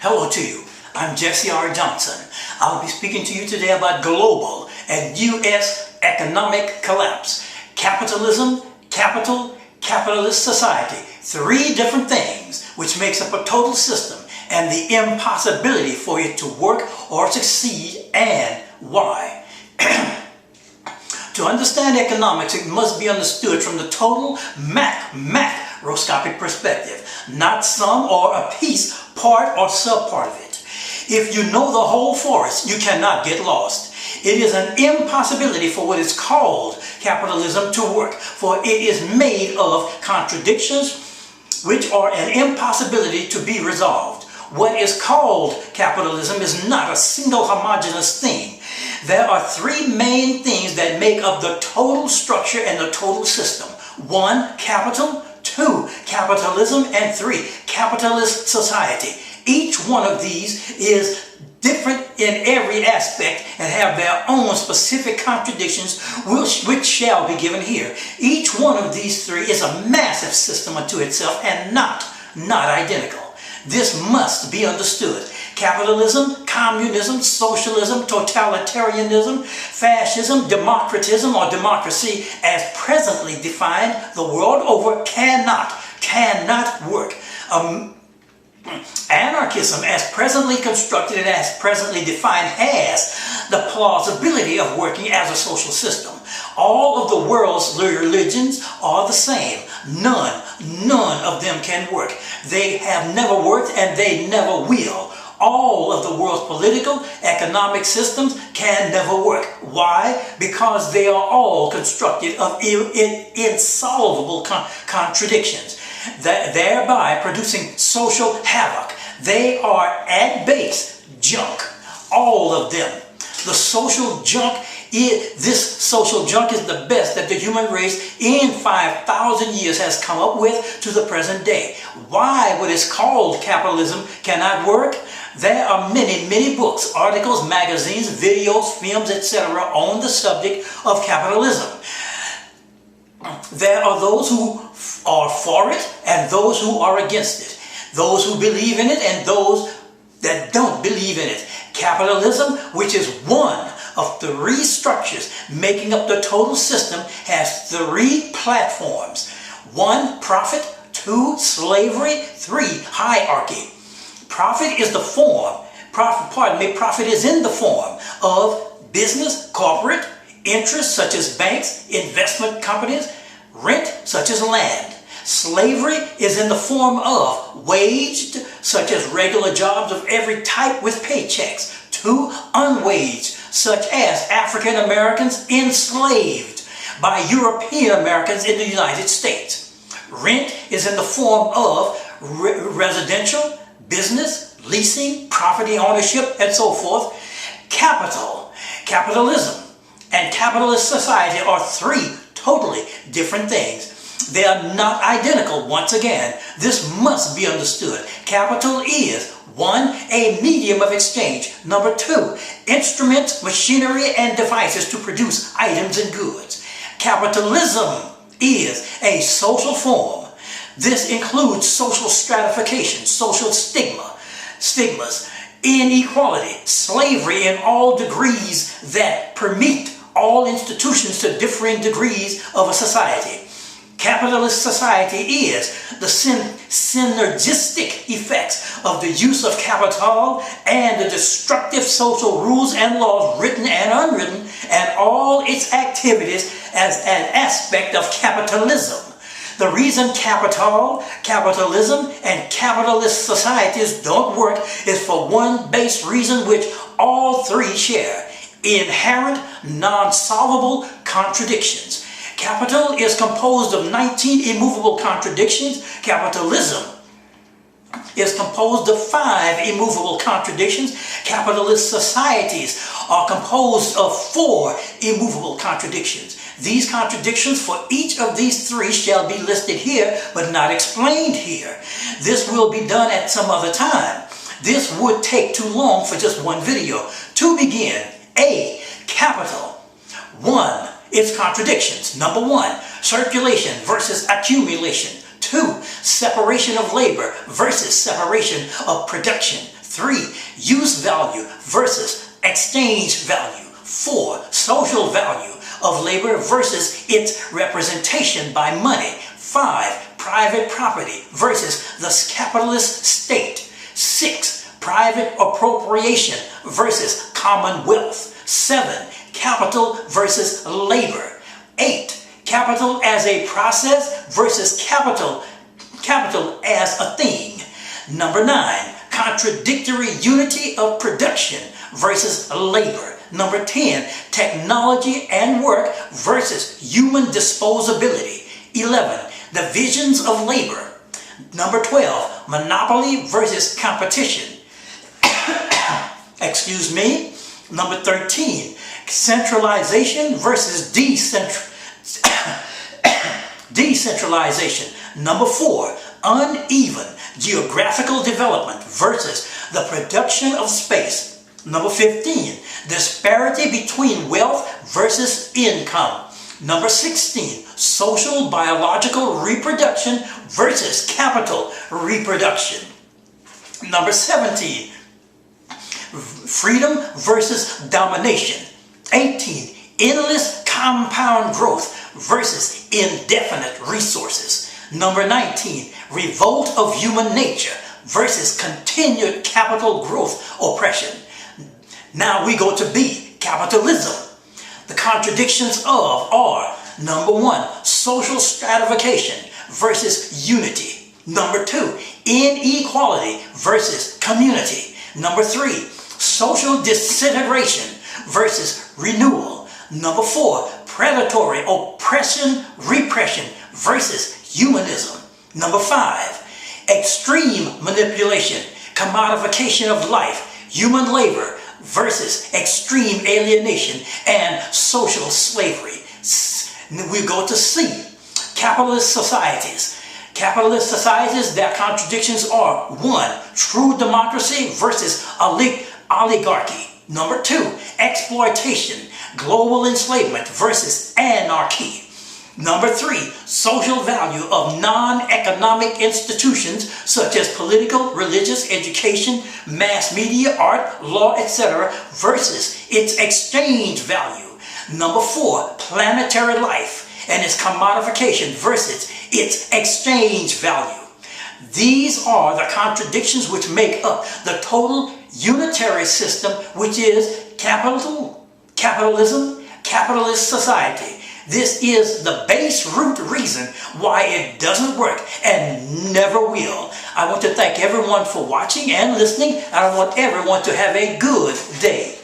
Hello to you. I'm Jesse R. Johnson. I'll be speaking to you today about global and U.S. economic collapse. Capitalism, capital, capitalist society. Three different things which makes up a total system and the impossibility for it to work or succeed, and why. To understand economics, it must be understood from the total macroscopic perspective, not some or a piece, part or sub-part of it. If you know the whole forest, you cannot get lost. It is an impossibility for what is called capitalism to work, for it is made of contradictions which are an impossibility to be resolved. What is called capitalism is not a single homogeneous thing. There are three main things that make up the total structure and the total system. 1, capital; 2, capitalism; and 3, capitalist society. Each one of these is different in every aspect and have their own specific contradictions, which shall be given here. Each one of these three is a massive system unto itself and not identical. This must be understood. Capitalism, communism, socialism, totalitarianism, fascism, democratism or democracy as presently defined the world over cannot work. Anarchism as presently constructed and as presently defined has the plausibility of working as a social system. All of the world's religions are the same. None of them can work. They have never worked and they never will. All of the world's political, economic systems can never work. Why? Because they are all constructed of insolvable contradictions, thereby producing social havoc. They are at base junk, all of them. The social junk this social junk is the best that the human race in 5,000 years has come up with to the present day. Why what is called capitalism cannot work? There are many books, articles, magazines, videos, films, etc. on the subject of capitalism. There are those who are for it and those who are against it. Those who believe in it and those that don't believe in it. Capitalism, which is one of three structures making up the total system, has three platforms. 1, profit; 2, slavery; 3, hierarchy. Profit is the form, profit is in the form of business, corporate, interests such as banks, investment companies, rent such as land. Slavery is in the form of waged, such as regular jobs of every type with paychecks. 2, unwaged, such as African Americans enslaved by European Americans in the United States. Rent is in the form of residential, business, leasing, property ownership, and so forth. Capitalism, and capitalist society are three totally different things. They are not identical. Once again, this must be understood. Capital is 1, a medium of exchange. 2, instruments, machinery, and devices to produce items and goods. Capitalism is a social form. This includes social stratification, social stigmas, inequality, slavery in all degrees that permeate all institutions to differing degrees of a society. Capitalist society is the synergistic effects of the use of capital and the destructive social rules and laws, written and unwritten, and all its activities as an aspect of capitalism. The reason capitalism, and capitalist societies don't work is for one base reason which all three share: inherent, non-solvable contradictions. Capital is composed of 19 immovable contradictions. Capitalism is composed of 5 immovable contradictions. Capitalist societies are composed of 4 immovable contradictions. These contradictions for each of these three shall be listed here, but not explained here. This will be done at some other time. This would take too long for just one video. To begin, A, capital. 1, its contradictions. 1, circulation versus accumulation. 2, separation of labor versus separation of production. 3. Use value versus exchange value. 4. Social value of labor versus its representation by money. 5. Private property versus the capitalist state. 6. Private appropriation versus commonwealth. 7. Capital versus labor. 8. Capital as a process versus capital as a thing. Number 9. Contradictory unity of production versus labor. Number 10. Technology and work versus human disposability. 11. Divisions of labor. Number 12. Monopoly versus competition. Excuse me. Number 13. Centralization versus decentralization. Number 4. Uneven geographical development versus the production of space. Number 15. Disparity between wealth versus income. Number 16. Social biological reproduction versus capital reproduction. Number 17. Freedom versus domination. 18. Endless compound growth versus indefinite resources. Number 19. Revolt of human nature versus continued capital growth oppression. Now we go to B, capitalism. The contradictions of are: number 1, social stratification versus unity. Number 2, inequality versus community. Number 3, social disintegration versus renewal. Number 4, predatory oppression, repression versus humanism. Number 5, extreme manipulation, commodification of life, human labor versus extreme alienation and social slavery. We go to C, capitalist societies. Capitalist societies, their contradictions are: 1, true democracy versus oligarchy. Number 2, exploitation, global enslavement versus anarchy. Number 3, social value of non-economic institutions such as political, religious, education, mass media, art, law, etc. versus its exchange value. Number 4, planetary life and its commodification versus its exchange value. These are the contradictions which make up the total unitary system, which is capitalism, capitalist society. This is the base root reason why it doesn't work and never will. I want to thank everyone for watching and listening, and I want everyone to have a good day.